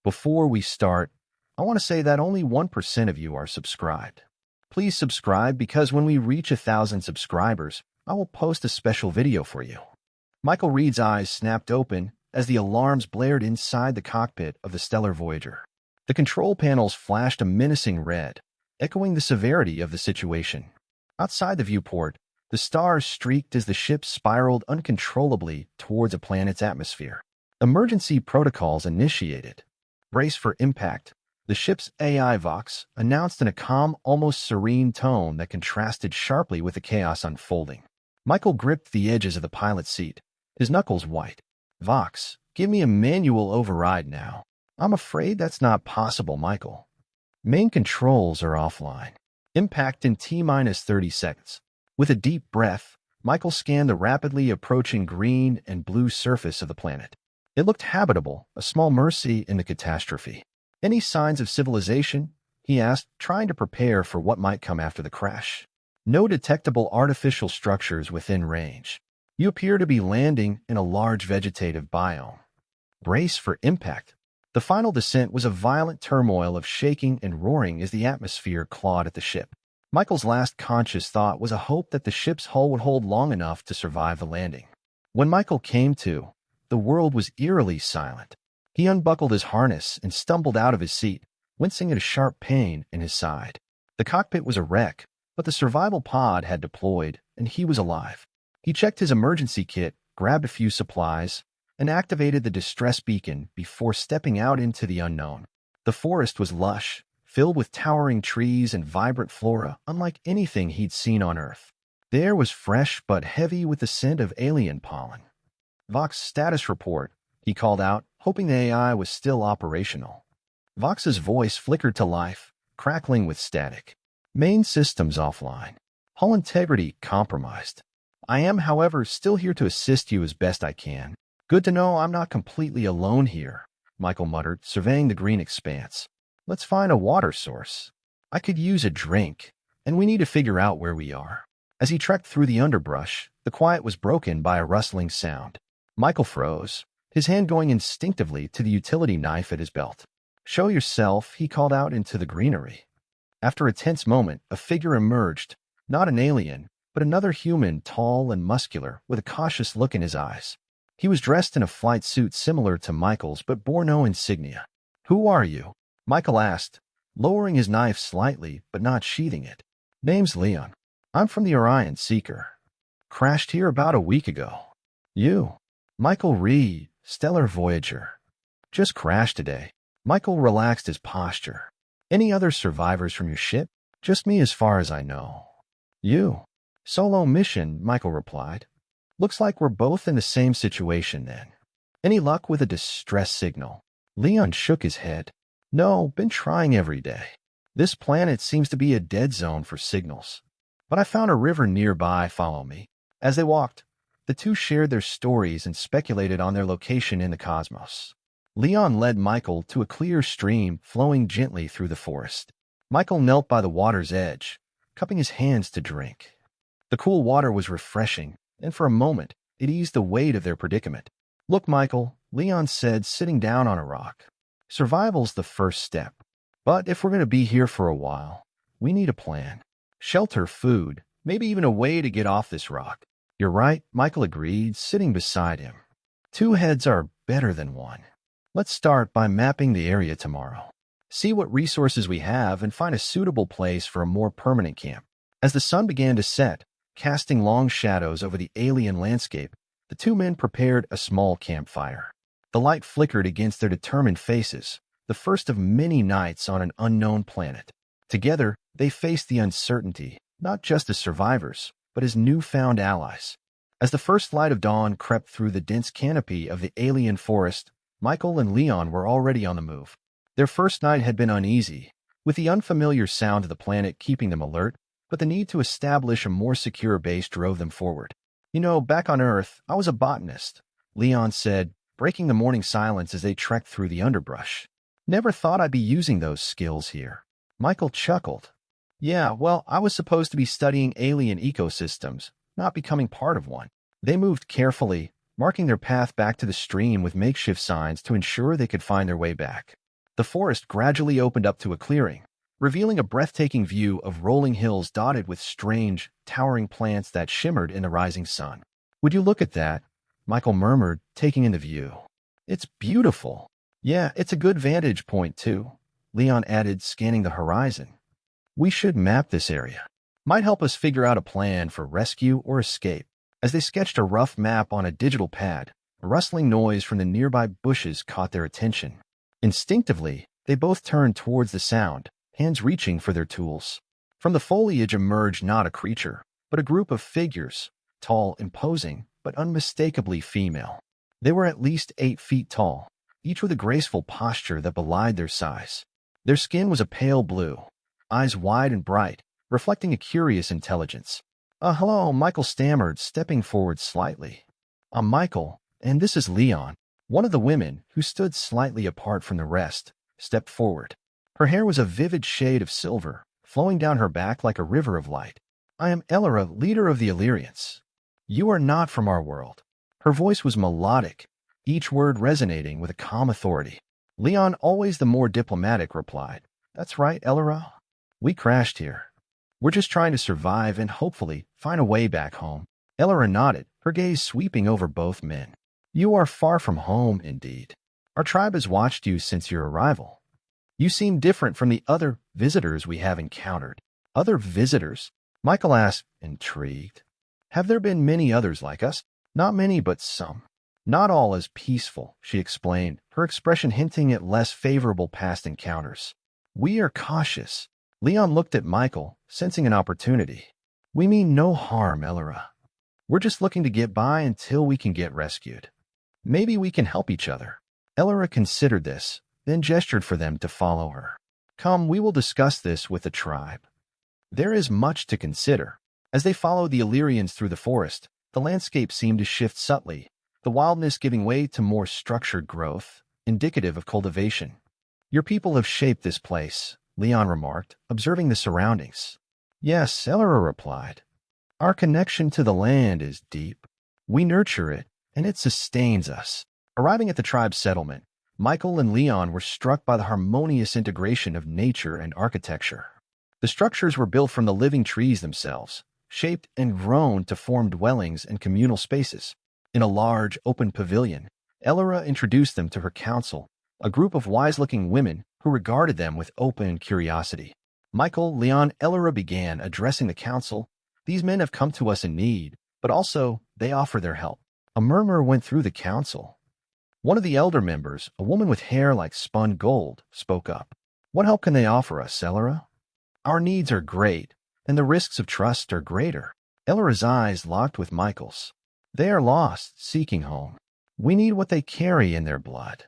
Before we start, I want to say that only 1% of you are subscribed. Please subscribe because when we reach 1,000 subscribers, I will post a special video for you. Michael Reed's eyes snapped open as the alarms blared inside the cockpit of the Stellar Voyager. The control panels flashed a menacing red, echoing the severity of the situation. Outside the viewport, the stars streaked as the ship spiraled uncontrollably towards a planet's atmosphere. Emergency protocols initiated. Brace for impact. The ship's AI Vox announced in a calm, almost serene tone that contrasted sharply with the chaos unfolding. Michael gripped the edges of the pilot's seat, his knuckles white. Vox, give me a manual override now. I'm afraid that's not possible, Michael. Main controls are offline. Impact in T-minus 30 seconds. With a deep breath, Michael scanned the rapidly approaching green and blue surface of the planet. It looked habitable, a small mercy in the catastrophe. Any signs of civilization? He asked, trying to prepare for what might come after the crash. No detectable artificial structures within range. You appear to be landing in a large vegetative biome. Brace for impact. The final descent was a violent turmoil of shaking and roaring as the atmosphere clawed at the ship. Michael's last conscious thought was a hope that the ship's hull would hold long enough to survive the landing. When Michael came to, the world was eerily silent. He unbuckled his harness and stumbled out of his seat, wincing at a sharp pain in his side. The cockpit was a wreck, but the survival pod had deployed, and he was alive. He checked his emergency kit, grabbed a few supplies, and activated the distress beacon before stepping out into the unknown. The forest was lush, filled with towering trees and vibrant flora unlike anything he'd seen on Earth. The air was fresh but heavy with the scent of alien pollen. Vox status report, he called out, hoping the AI was still operational. Vox's voice flickered to life, crackling with static. Main systems offline. Hull integrity compromised. I am, however, still here to assist you as best I can. Good to know I'm not completely alone here, Michael muttered, surveying the green expanse. Let's find a water source. I could use a drink, and we need to figure out where we are. As he trekked through the underbrush, the quiet was broken by a rustling sound. Michael froze, his hand going instinctively to the utility knife at his belt. Show yourself, he called out into the greenery. After a tense moment, a figure emerged, not an alien, but another human, tall and muscular, with a cautious look in his eyes. He was dressed in a flight suit similar to Michael's but bore no insignia. Who are you? Michael asked, lowering his knife slightly but not sheathing it. Name's Leon. I'm from the Orion Seeker. Crashed here about a week ago. You? Michael Reed, Stellar Voyager. Just crashed today. Michael relaxed his posture. Any other survivors from your ship? Just me as far as I know. You? Solo mission, Michael replied. Looks like we're both in the same situation then. Any luck with a distress signal? Leon shook his head. No, been trying every day. This planet seems to be a dead zone for signals. But I found a river nearby, follow me. As they walked, the two shared their stories and speculated on their location in the cosmos. Leon led Michael to a clear stream flowing gently through the forest. Michael knelt by the water's edge, cupping his hands to drink. The cool water was refreshing, and for a moment, it eased the weight of their predicament. Look, Michael, Leon said, sitting down on a rock. Survival's the first step. But if we're going to be here for a while, we need a plan. Shelter, food, maybe even a way to get off this rock. You're right, Michael agreed, sitting beside him. Two heads are better than one. Let's start by mapping the area tomorrow. See what resources we have and find a suitable place for a more permanent camp. As the sun began to set, casting long shadows over the alien landscape, the two men prepared a small campfire. The light flickered against their determined faces, the first of many nights on an unknown planet. Together, they faced the uncertainty, not just as survivors, but as newfound allies. As the first light of dawn crept through the dense canopy of the alien forest, Michael and Leon were already on the move. Their first night had been uneasy, with the unfamiliar sound of the planet keeping them alert, but the need to establish a more secure base drove them forward. You know, back on Earth, I was a botanist, Leon said, breaking the morning silence as they trekked through the underbrush. Never thought I'd be using those skills here. Michael chuckled. Yeah, well, I was supposed to be studying alien ecosystems, not becoming part of one. They moved carefully, marking their path back to the stream with makeshift signs to ensure they could find their way back. The forest gradually opened up to a clearing, revealing a breathtaking view of rolling hills dotted with strange, towering plants that shimmered in the rising sun. "Would you look at that?" Michael murmured, taking in the view. "It's beautiful." "Yeah, it's a good vantage point, too," Leon added, scanning the horizon. "We should map this area. Might help us figure out a plan for rescue or escape." As they sketched a rough map on a digital pad, a rustling noise from the nearby bushes caught their attention. Instinctively, they both turned towards the sound, hands reaching for their tools. From the foliage emerged not a creature, but a group of figures, tall, imposing, but unmistakably female. They were at least 8 feet tall, each with a graceful posture that belied their size. Their skin was a pale blue, eyes wide and bright, reflecting a curious intelligence. Hello," Michael stammered, stepping forward slightly. "I'm Michael, and this is Leon." One of the women, who stood slightly apart from the rest, stepped forward. Her hair was a vivid shade of silver, flowing down her back like a river of light. "I am Elora, leader of the Illyrians. You are not from our world." Her voice was melodic, each word resonating with a calm authority. Leon, always the more diplomatic, replied, "That's right, Elora. We crashed here. We're just trying to survive and hopefully find a way back home." Elora nodded, her gaze sweeping over both men. "You are far from home, indeed. Our tribe has watched you since your arrival. You seem different from the other visitors we have encountered." "Other visitors?" Michael asked, intrigued. "Have there been many others like us?" "Not many, but some. Not all as peaceful," she explained, her expression hinting at less favorable past encounters. "We are cautious." Leon looked at Michael, sensing an opportunity. "We mean no harm, Elora. We're just looking to get by until we can get rescued. Maybe we can help each other." Elora considered this, then gestured for them to follow her. "Come, we will discuss this with the tribe." There is much to consider. As they followed the Illyrians through the forest, the landscape seemed to shift subtly, the wildness giving way to more structured growth, indicative of cultivation. "Your people have shaped this place," Leon remarked, observing the surroundings. "Yes," Elora replied. "Our connection to the land is deep. We nurture it, and it sustains us." Arriving at the tribe's settlement, Michael and Leon were struck by the harmonious integration of nature and architecture. The structures were built from the living trees themselves, shaped and grown to form dwellings and communal spaces. In a large, open pavilion, Elora introduced them to her council, a group of wise-looking women who regarded them with open curiosity. Michael, Leon, Elora began addressing the council. "These men have come to us in need, but also they offer their help." A murmur went through the council. One of the elder members, a woman with hair like spun gold, spoke up. "What help can they offer us, Elora? Our needs are great, and the risks of trust are greater." Elora's eyes locked with Michael's. "They are lost, seeking home. We need what they carry in their blood.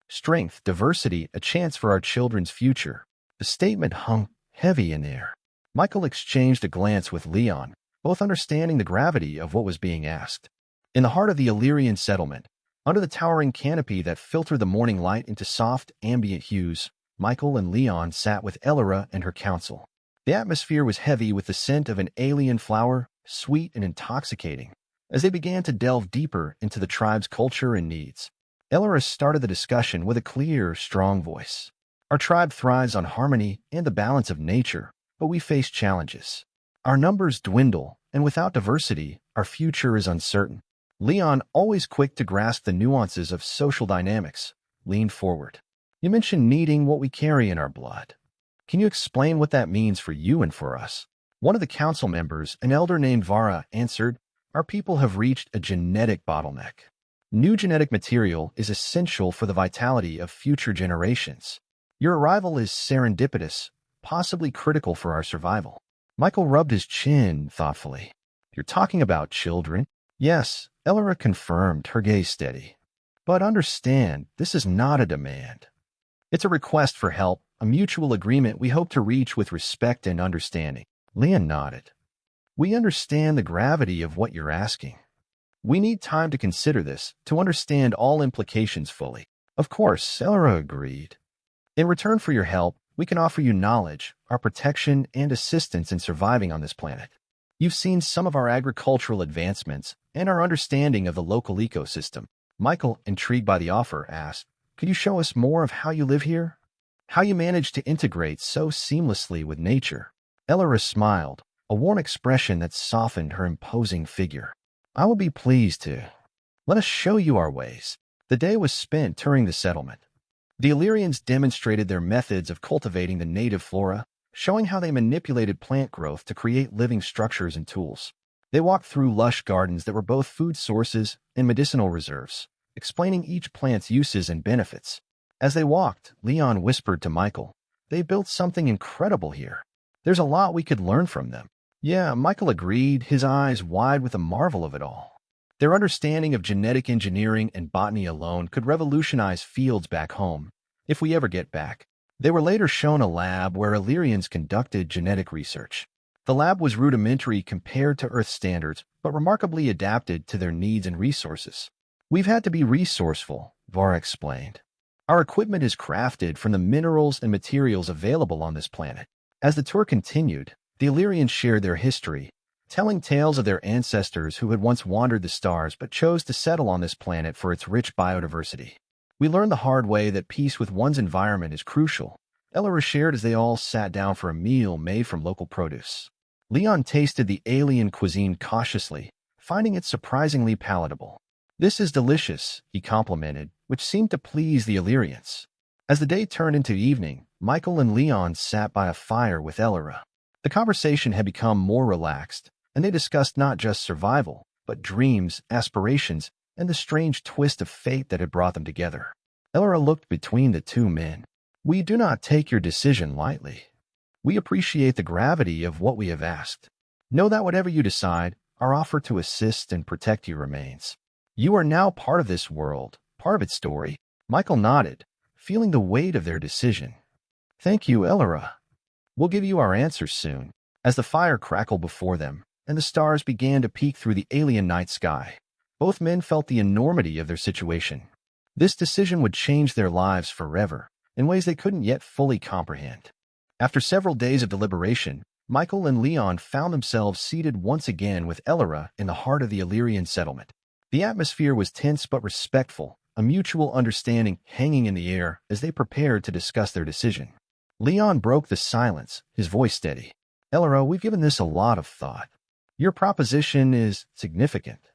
Strength, diversity, a chance for our children's future." The statement hung heavy in the air. Michael exchanged a glance with Leon, both understanding the gravity of what was being asked. In the heart of the Illyrian settlement, under the towering canopy that filtered the morning light into soft, ambient hues, Michael and Leon sat with Elora and her council. The atmosphere was heavy with the scent of an alien flower, sweet and intoxicating. As they began to delve deeper into the tribe's culture and needs, Elora started the discussion with a clear, strong voice. "Our tribe thrives on harmony and the balance of nature, but we face challenges. Our numbers dwindle, and without diversity, our future is uncertain." Leon, always quick to grasp the nuances of social dynamics, leaned forward. "You mentioned needing what we carry in our blood. Can you explain what that means for you and for us?" One of the council members, an elder named Vara, answered, "Our people have reached a genetic bottleneck. New genetic material is essential for the vitality of future generations. Your arrival is serendipitous, possibly critical for our survival." Michael rubbed his chin thoughtfully. "You're talking about children?" "Yes," Elora confirmed, her gaze steady. "But understand, this is not a demand. It's a request for help, a mutual agreement we hope to reach with respect and understanding." Leon nodded. "We understand the gravity of what you're asking. We need time to consider this, to understand all implications fully." "Of course," Elora agreed. "In return for your help, we can offer you knowledge, our protection, and assistance in surviving on this planet. You've seen some of our agricultural advancements and our understanding of the local ecosystem." Michael, intrigued by the offer, asked, "Could you show us more of how you live here?" How you manage to integrate so seamlessly with nature. Elora smiled, a warm expression that softened her imposing figure. I will be pleased to. Let us show you our ways. The day was spent touring the settlement. The Illyrians demonstrated their methods of cultivating the native flora, showing how they manipulated plant growth to create living structures and tools. They walked through lush gardens that were both food sources and medicinal reserves, explaining each plant's uses and benefits. As they walked, Leon whispered to Michael, "They built something incredible here. There's a lot we could learn from them." Yeah, Michael agreed, his eyes wide with the marvel of it all. Their understanding of genetic engineering and botany alone could revolutionize fields back home, if we ever get back. They were later shown a lab where Illyrians conducted genetic research. The lab was rudimentary compared to Earth standards, but remarkably adapted to their needs and resources. We've had to be resourceful, Vara explained. Our equipment is crafted from the minerals and materials available on this planet. As the tour continued, the Illyrians shared their history, telling tales of their ancestors who had once wandered the stars but chose to settle on this planet for its rich biodiversity. We learned the hard way that peace with one's environment is crucial, Elora shared as they all sat down for a meal made from local produce. Leon tasted the alien cuisine cautiously, finding it surprisingly palatable. "This is delicious," he complimented, which seemed to please the Illyrians. As the day turned into evening, Michael and Leon sat by a fire with Elora. The conversation had become more relaxed, and they discussed not just survival, but dreams, aspirations, and the strange twist of fate that had brought them together. Elora looked between the two men. "We do not take your decision lightly. We appreciate the gravity of what we have asked. Know that whatever you decide, our offer to assist and protect you remains. You are now part of this world, part of its story." Michael nodded, feeling the weight of their decision. "Thank you, Elora. We'll give you our answers soon." As the fire crackled before them, and the stars began to peek through the alien night sky, both men felt the enormity of their situation. This decision would change their lives forever, in ways they couldn't yet fully comprehend. After several days of deliberation, Michael and Leon found themselves seated once again with Elora in the heart of the Illyrian settlement. The atmosphere was tense but respectful, a mutual understanding hanging in the air as they prepared to discuss their decision. Leon broke the silence, his voice steady. "Elora, we've given this a lot of thought. Your proposition is significant.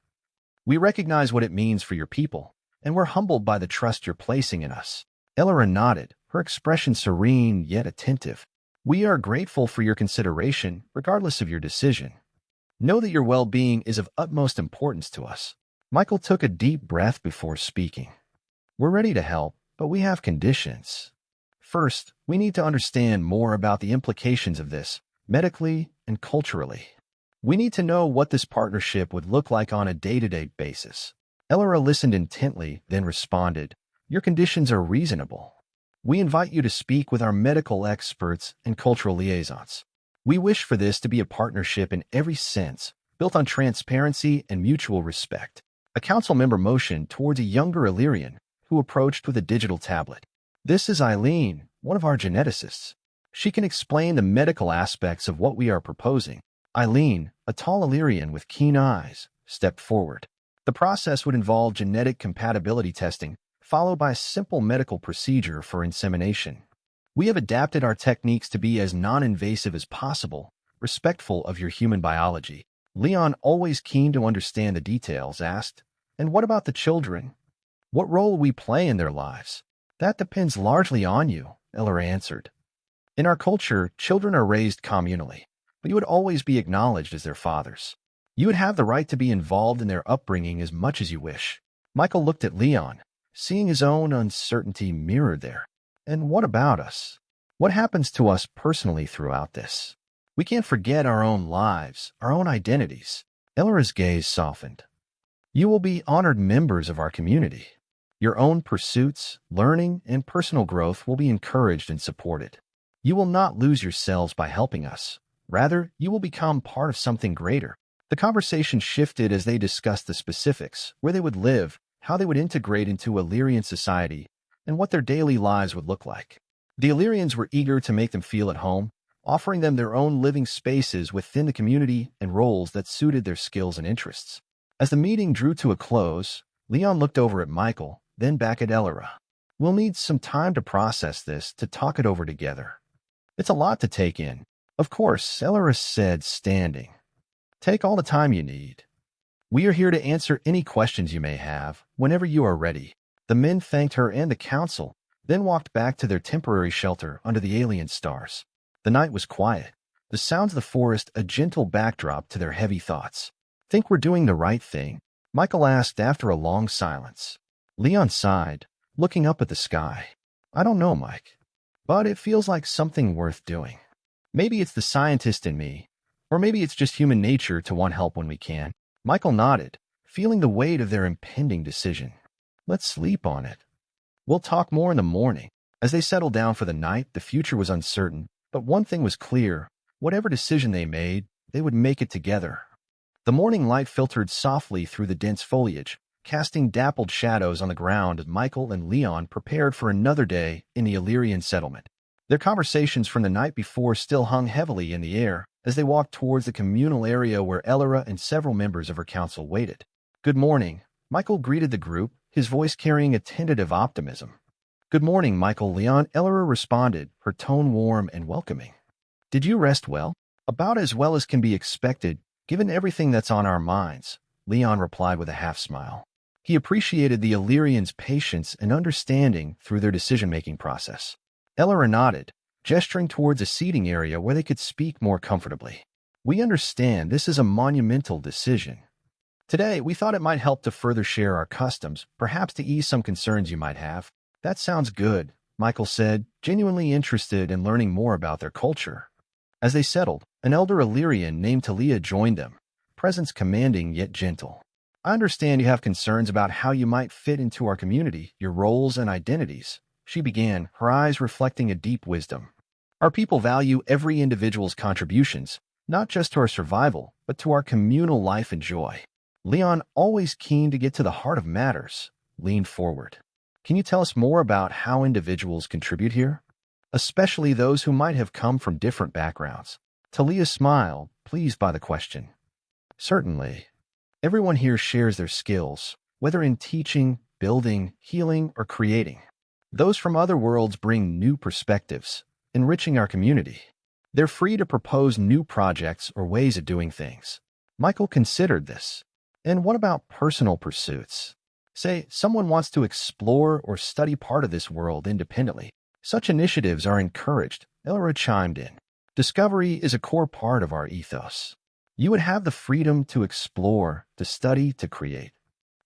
We recognize what it means for your people, and we're humbled by the trust you're placing in us." Elora nodded, her expression serene yet attentive. "We are grateful for your consideration, regardless of your decision. Know that your well-being is of utmost importance to us." Michael took a deep breath before speaking. "We're ready to help, but we have conditions. First, we need to understand more about the implications of this, medically and culturally. We need to know what this partnership would look like on a day-to-day basis." Elora listened intently, then responded, "Your conditions are reasonable. We invite you to speak with our medical experts and cultural liaisons. We wish for this to be a partnership in every sense, built on transparency and mutual respect." A council member motioned towards a younger Illyrian who approached with a digital tablet. "This is Eileen, one of our geneticists. She can explain the medical aspects of what we are proposing." Eileen, a tall Illyrian with keen eyes, stepped forward. The process would involve genetic compatibility testing, followed by a simple medical procedure for insemination. "We have adapted our techniques to be as non-invasive as possible, respectful of your human biology." Leon, always keen to understand the details, asked, "And what about the children? What role will we play in their lives?" "That depends largely on you," Elora answered. "In our culture, children are raised communally, but you would always be acknowledged as their fathers. You would have the right to be involved in their upbringing as much as you wish." Michael looked at Leon, seeing his own uncertainty mirrored there. "And what about us? What happens to us personally throughout this? We can't forget our own lives, our own identities." Elora's gaze softened. "You will be honored members of our community. Your own pursuits, learning, and personal growth will be encouraged and supported. You will not lose yourselves by helping us. Rather, you will become part of something greater." The conversation shifted as they discussed the specifics, where they would live, how they would integrate into Illyrian society, and what their daily lives would look like. The Illyrians were eager to make them feel at home, offering them their own living spaces within the community and roles that suited their skills and interests. As the meeting drew to a close, Leon looked over at Michael, then back at Elora. We'll need some time to process this, to talk it over together. It's a lot to take in. Of course, Elora said, standing. Take all the time you need. We are here to answer any questions you may have, whenever you are ready. The men thanked her and the council, then walked back to their temporary shelter under the alien stars. The night was quiet, the sounds of the forest a gentle backdrop to their heavy thoughts. Think we're doing the right thing? Michael asked after a long silence. Leon sighed, looking up at the sky. I don't know, Mike, but it feels like something worth doing. Maybe it's the scientist in me, or maybe it's just human nature to want help when we can. Michael nodded, feeling the weight of their impending decision. Let's sleep on it. We'll talk more in the morning. As they settled down for the night, the future was uncertain, but one thing was clear. Whatever decision they made, they would make it together. The morning light filtered softly through the dense foliage, casting dappled shadows on the ground as Michael and Leon prepared for another day in the Illyrian settlement. Their conversations from the night before still hung heavily in the air as they walked towards the communal area where Elora and several members of her council waited. Good morning, Michael greeted the group, his voice carrying a tentative optimism. Good morning, Michael. Leon, Elora responded, her tone warm and welcoming. Did you rest well? About as well as can be expected, given everything that's on our minds, Leon replied with a half-smile. He appreciated the Illyrians' patience and understanding through their decision-making process. Elora nodded, gesturing towards a seating area where they could speak more comfortably. We understand this is a monumental decision. Today, we thought it might help to further share our customs, perhaps to ease some concerns you might have. That sounds good, Michael said, genuinely interested in learning more about their culture. As they settled, an elder Illyrian named Talia joined them, presence commanding yet gentle. I understand you have concerns about how you might fit into our community, your roles and identities, she began, her eyes reflecting a deep wisdom. Our people value every individual's contributions, not just to our survival, but to our communal life and joy. Leon, always keen to get to the heart of matters, leaned forward. Can you tell us more about how individuals contribute here? Especially those who might have come from different backgrounds. Talia smiled, pleased by the question. Certainly. Everyone here shares their skills, whether in teaching, building, healing, or creating. Those from other worlds bring new perspectives, enriching our community. They're free to propose new projects or ways of doing things. Michael considered this. And what about personal pursuits? Say, someone wants to explore or study part of this world independently. Such initiatives are encouraged, Elora chimed in. Discovery is a core part of our ethos. You would have the freedom to explore, to study, to create.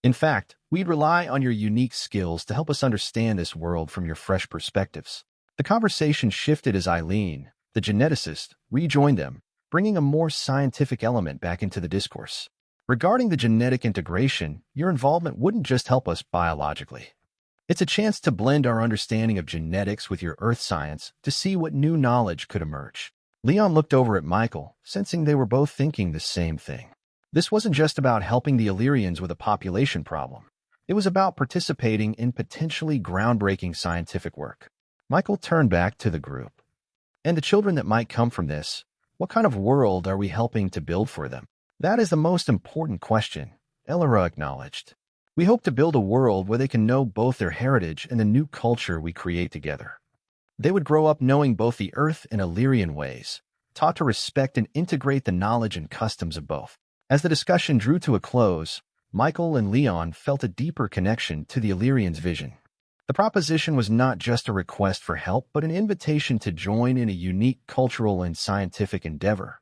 In fact, we'd rely on your unique skills to help us understand this world from your fresh perspectives. The conversation shifted as Eileen, the geneticist, rejoined them, bringing a more scientific element back into the discourse. Regarding the genetic integration, your involvement wouldn't just help us biologically. It's a chance to blend our understanding of genetics with your earth science to see what new knowledge could emerge. Leon looked over at Michael, sensing they were both thinking the same thing. This wasn't just about helping the Illyrians with a population problem. It was about participating in potentially groundbreaking scientific work. Michael turned back to the group. And the children that might come from this, what kind of world are we helping to build for them? That is the most important question, Elora acknowledged. We hope to build a world where they can know both their heritage and the new culture we create together. They would grow up knowing both the Earth and Illyrian ways, taught to respect and integrate the knowledge and customs of both. As the discussion drew to a close, Michael and Leon felt a deeper connection to the Illyrians' vision. The proposition was not just a request for help, but an invitation to join in a unique cultural and scientific endeavor.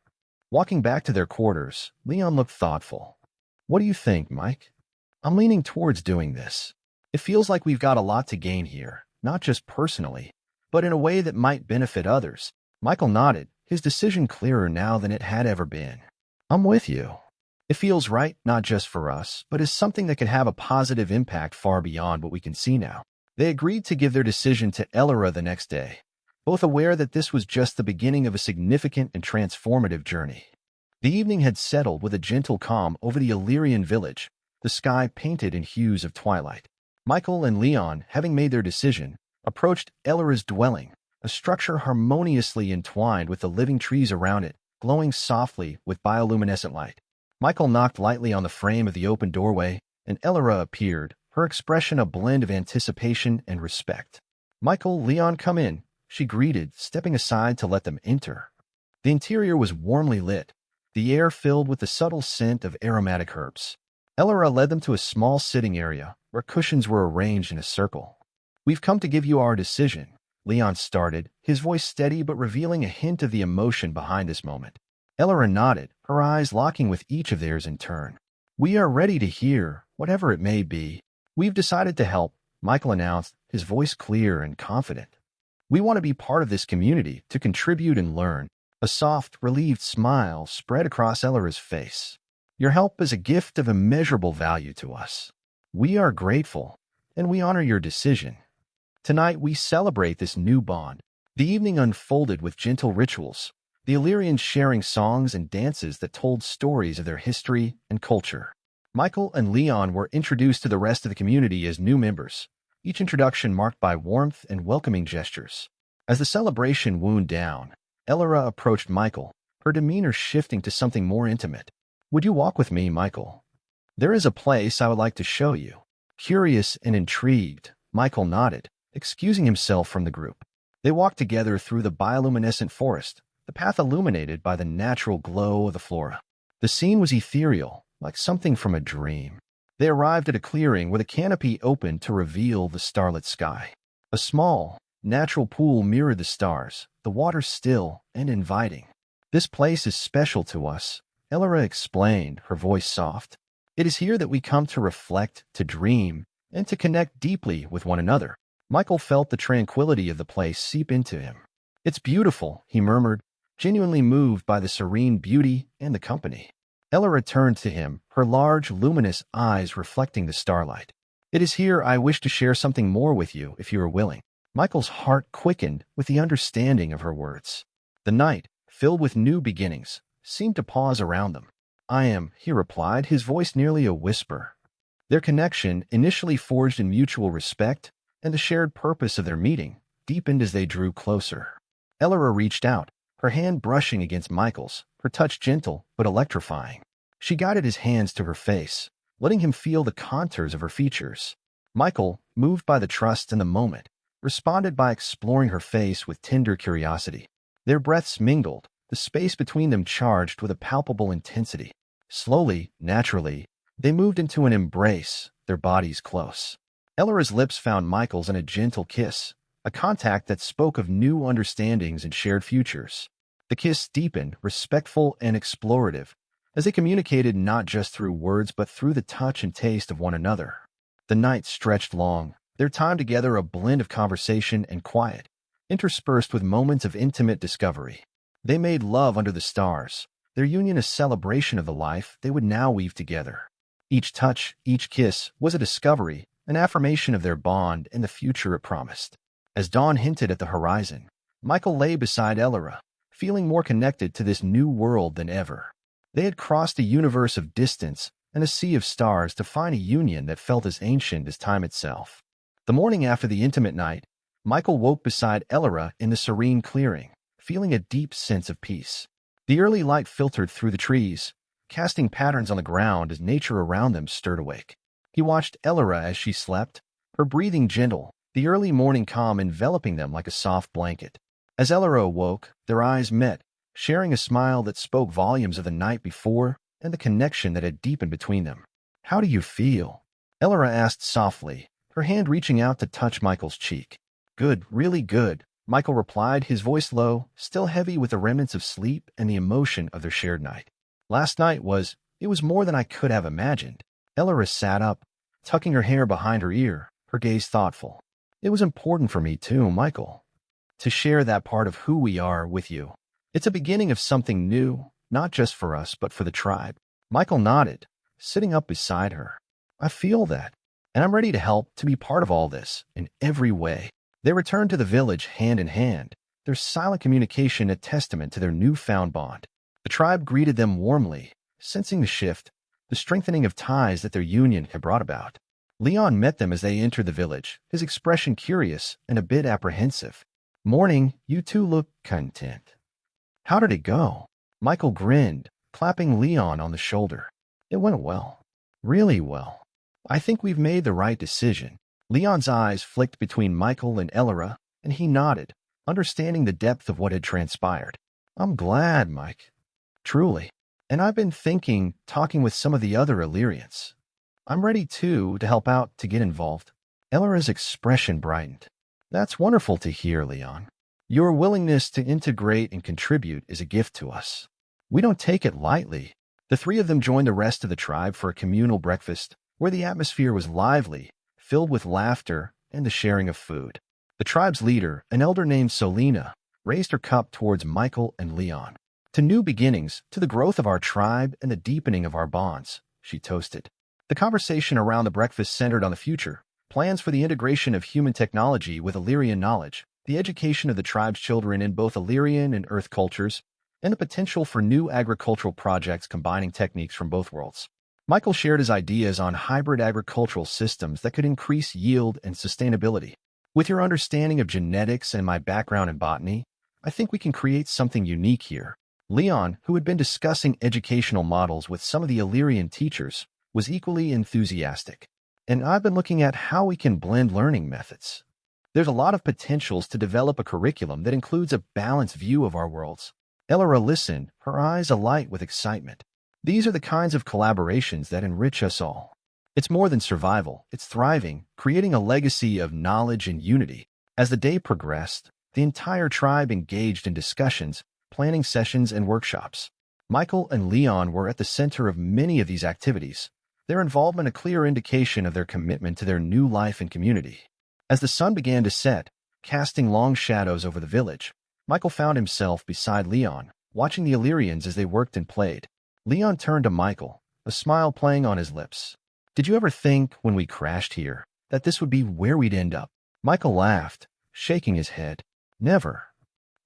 Walking back to their quarters, Leon looked thoughtful. What do you think, Mike? I'm leaning towards doing this. It feels like we've got a lot to gain here, not just personally, but in a way that might benefit others. Michael nodded, his decision clearer now than it had ever been. I'm with you. It feels right, not just for us, but as something that could have a positive impact far beyond what we can see now. They agreed to give their decision to Elora the next day, both aware that this was just the beginning of a significant and transformative journey. The evening had settled with a gentle calm over the Illyrian village, the sky painted in hues of twilight. Michael and Leon, having made their decision, approached Elora's dwelling, a structure harmoniously entwined with the living trees around it, glowing softly with bioluminescent light. Michael knocked lightly on the frame of the open doorway, and Elora appeared, her expression a blend of anticipation and respect. "Michael, Leon, come in," she greeted, stepping aside to let them enter. The interior was warmly lit, the air filled with the subtle scent of aromatic herbs. Elora led them to a small sitting area where cushions were arranged in a circle. "We've come to give you our decision," Leon started, his voice steady but revealing a hint of the emotion behind this moment. Elora nodded, her eyes locking with each of theirs in turn. "We are ready to hear, whatever it may be. We've decided to help," Michael announced, his voice clear and confident. "We want to be part of this community, to contribute and learn." A soft, relieved smile spread across Elora's face. "Your help is a gift of immeasurable value to us. We are grateful, and we honor your decision. Tonight we celebrate this new bond." The evening unfolded with gentle rituals, the Illyrians sharing songs and dances that told stories of their history and culture. Michael and Leon were introduced to the rest of the community as new members, each introduction marked by warmth and welcoming gestures. As the celebration wound down, Elora approached Michael, her demeanor shifting to something more intimate. "Would you walk with me, Michael? There is a place I would like to show you." Curious and intrigued, Michael nodded, excusing himself from the group. They walked together through the bioluminescent forest, the path illuminated by the natural glow of the flora. The scene was ethereal, like something from a dream. They arrived at a clearing where the canopy opened to reveal the starlit sky. A small, natural pool mirrored the stars, the water still and inviting. "This place is special to us," Elora explained, her voice soft. "It is here that we come to reflect, to dream, and to connect deeply with one another." Michael felt the tranquility of the place seep into him. "It's beautiful," he murmured, genuinely moved by the serene beauty and the company. Elora turned to him, her large, luminous eyes reflecting the starlight. "It is here I wish to share something more with you, if you are willing." Michael's heart quickened with the understanding of her words. The night, filled with new beginnings, seemed to pause around them. "I am," he replied, his voice nearly a whisper. Their connection, initially forged in mutual respect, and the shared purpose of their meeting, deepened as they drew closer. Elora reached out, her hand brushing against Michael's, her touch gentle but electrifying. She guided his hands to her face, letting him feel the contours of her features. Michael, moved by the trust in the moment, responded by exploring her face with tender curiosity. Their breaths mingled, the space between them charged with a palpable intensity. Slowly, naturally, they moved into an embrace, their bodies close. Elora's lips found Michael's in a gentle kiss, a contact that spoke of new understandings and shared futures. The kiss deepened, respectful and explorative, as they communicated not just through words but through the touch and taste of one another. The night stretched long, their time together a blend of conversation and quiet, interspersed with moments of intimate discovery. They made love under the stars, their union a celebration of the life they would now weave together. Each touch, each kiss, was a discovery, an affirmation of their bond and the future it promised. As dawn hinted at the horizon, Michael lay beside Elora, feeling more connected to this new world than ever. They had crossed a universe of distance and a sea of stars to find a union that felt as ancient as time itself. The morning after the intimate night, Michael woke beside Elora in the serene clearing, feeling a deep sense of peace. The early light filtered through the trees, casting patterns on the ground as nature around them stirred awake. He watched Elora as she slept, her breathing gentle, the early morning calm enveloping them like a soft blanket. As Elora awoke, their eyes met, sharing a smile that spoke volumes of the night before and the connection that had deepened between them. "How do you feel?" Elora asked softly, her hand reaching out to touch Michael's cheek. "Good, really good," Michael replied, his voice low, still heavy with the remnants of sleep and the emotion of their shared night. "Last night it was more than I could have imagined." Elora sat up, tucking her hair behind her ear, her gaze thoughtful. "It was important for me too, Michael, to share that part of who we are with you. It's a beginning of something new, not just for us, but for the tribe." Michael nodded, sitting up beside her. "I feel that, and I'm ready to help, to be part of all this, in every way." They returned to the village hand in hand, their silent communication a testament to their newfound bond. The tribe greeted them warmly, sensing the shift, the strengthening of ties that their union had brought about. Leon met them as they entered the village, his expression curious and a bit apprehensive. "Morning, you two look content. How did it go?" Michael grinned, clapping Leon on the shoulder. "It went well. Really well." I think we've made the right decision. Leon's eyes flicked between Michael and Elora, and he nodded, understanding the depth of what had transpired. I'm glad, Mike. Truly. And I've been talking with some of the other Illyrians. I'm ready, too, to help out, to get involved. Elora's expression brightened. That's wonderful to hear, Leon. Your willingness to integrate and contribute is a gift to us. We don't take it lightly. The three of them joined the rest of the tribe for a communal breakfast, where the atmosphere was lively, filled with laughter and the sharing of food. The tribe's leader, an elder named Solina, raised her cup towards Michael and Leon. To new beginnings, to the growth of our tribe and the deepening of our bonds, she toasted. The conversation around the breakfast centered on the future, plans for the integration of human technology with Illyrian knowledge, the education of the tribe's children in both Illyrian and Earth cultures, and the potential for new agricultural projects combining techniques from both worlds. Michael shared his ideas on hybrid agricultural systems that could increase yield and sustainability. With your understanding of genetics and my background in botany, I think we can create something unique here. Leon, who had been discussing educational models with some of the Illyrian teachers, was equally enthusiastic. And I've been looking at how we can blend learning methods. There's a lot of potentials to develop a curriculum that includes a balanced view of our worlds. Elora listened, her eyes alight with excitement. These are the kinds of collaborations that enrich us all. It's more than survival, it's thriving, creating a legacy of knowledge and unity. As the day progressed, the entire tribe engaged in discussions, planning sessions, and workshops. Michael and Leon were at the center of many of these activities, their involvement a clear indication of their commitment to their new life and community. As the sun began to set, casting long shadows over the village, Michael found himself beside Leon, watching the Illyrians as they worked and played. Leon turned to Michael, a smile playing on his lips. Did you ever think, when we crashed here, that this would be where we'd end up? Michael laughed, shaking his head. Never.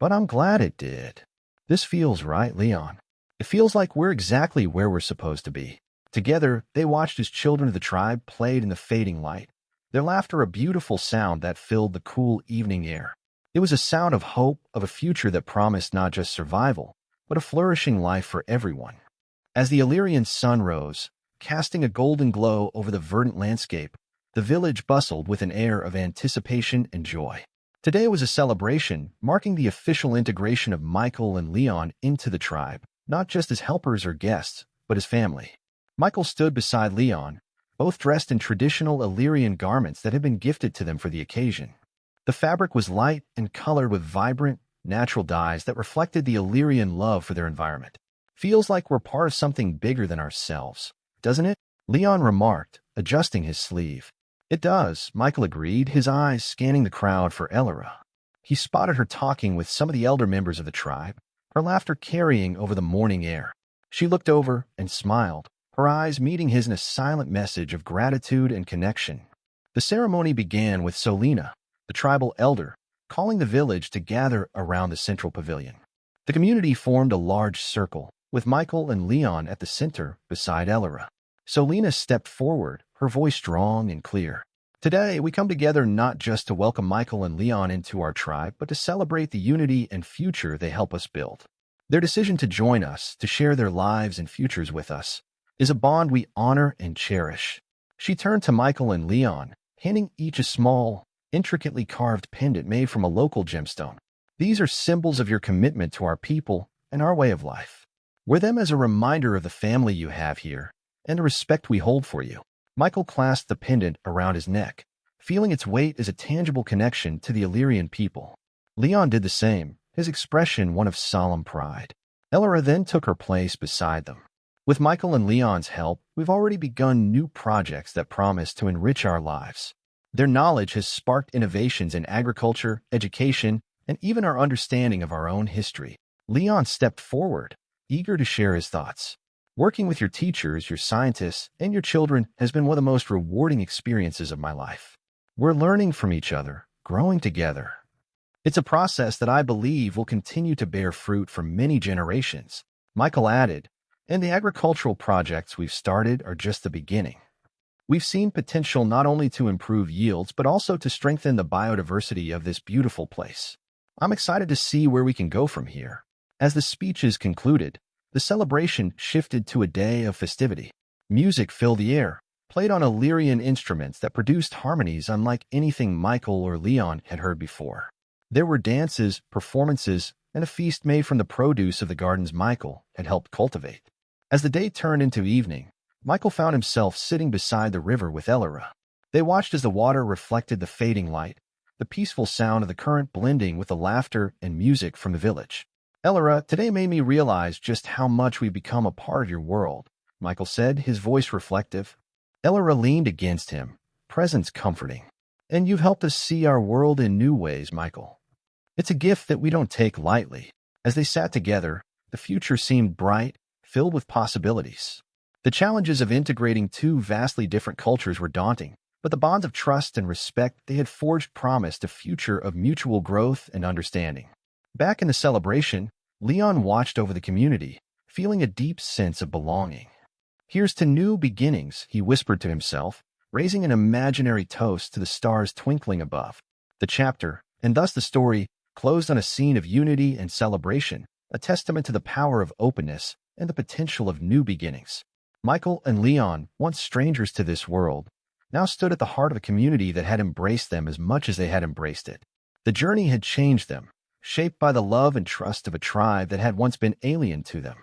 But I'm glad it did. This feels right, Leon. It feels like we're exactly where we're supposed to be. Together, they watched as children of the tribe played in the fading light, their laughter a beautiful sound that filled the cool evening air. It was a sound of hope, of a future that promised not just survival, but a flourishing life for everyone. As the Illyrian sun rose, casting a golden glow over the verdant landscape, the village bustled with an air of anticipation and joy. Today was a celebration, marking the official integration of Michael and Leon into the tribe, not just as helpers or guests, but as family. Michael stood beside Leon, both dressed in traditional Illyrian garments that had been gifted to them for the occasion. The fabric was light and colored with vibrant, natural dyes that reflected the Illyrian love for their environment. Feels like we're part of something bigger than ourselves, doesn't it? Leon remarked, adjusting his sleeve. It does, Michael agreed, his eyes scanning the crowd for Elora. He spotted her talking with some of the elder members of the tribe, her laughter carrying over the morning air. She looked over and smiled, her eyes meeting his in a silent message of gratitude and connection. The ceremony began with Solina, the tribal elder, calling the village to gather around the central pavilion. The community formed a large circle, with Michael and Leon at the center beside Elora. Solina stepped forward, her voice strong and clear. Today, we come together not just to welcome Michael and Leon into our tribe, but to celebrate the unity and future they help us build. Their decision to join us, to share their lives and futures with us, is a bond we honor and cherish. She turned to Michael and Leon, handing each a small, intricately carved pendant made from a local gemstone. These are symbols of your commitment to our people and our way of life. Wear them as a reminder of the family you have here and the respect we hold for you. Michael clasped the pendant around his neck, feeling its weight as a tangible connection to the Illyrian people. Leon did the same, his expression one of solemn pride. Elora then took her place beside them. With Michael and Leon's help, we've already begun new projects that promise to enrich our lives. Their knowledge has sparked innovations in agriculture, education, and even our understanding of our own history. Leon stepped forward, eager to share his thoughts. Working with your teachers, your scientists, and your children has been one of the most rewarding experiences of my life. We're learning from each other, growing together. It's a process that I believe will continue to bear fruit for many generations, Michael added, and the agricultural projects we've started are just the beginning. We've seen potential not only to improve yields, but also to strengthen the biodiversity of this beautiful place. I'm excited to see where we can go from here. As the speeches concluded, the celebration shifted to a day of festivity. Music filled the air, played on Illyrian instruments that produced harmonies unlike anything Michael or Leon had heard before. There were dances, performances, and a feast made from the produce of the gardens Michael had helped cultivate. As the day turned into evening, Michael found himself sitting beside the river with Elora. They watched as the water reflected the fading light, the peaceful sound of the current blending with the laughter and music from the village. Elora, today made me realize just how much we've become a part of your world, Michael said, his voice reflective. Elora leaned against him, presence comforting. And you've helped us see our world in new ways, Michael. It's a gift that we don't take lightly. As they sat together, the future seemed bright, filled with possibilities. The challenges of integrating two vastly different cultures were daunting, but the bonds of trust and respect they had forged promised a future of mutual growth and understanding. Back in the celebration, Leon watched over the community, feeling a deep sense of belonging. Here's to new beginnings, he whispered to himself, raising an imaginary toast to the stars twinkling above. The chapter, and thus the story, closed on a scene of unity and celebration, a testament to the power of openness and the potential of new beginnings. Michael and Leon, once strangers to this world, now stood at the heart of a community that had embraced them as much as they had embraced it. The journey had changed them, shaped by the love and trust of a tribe that had once been alien to them.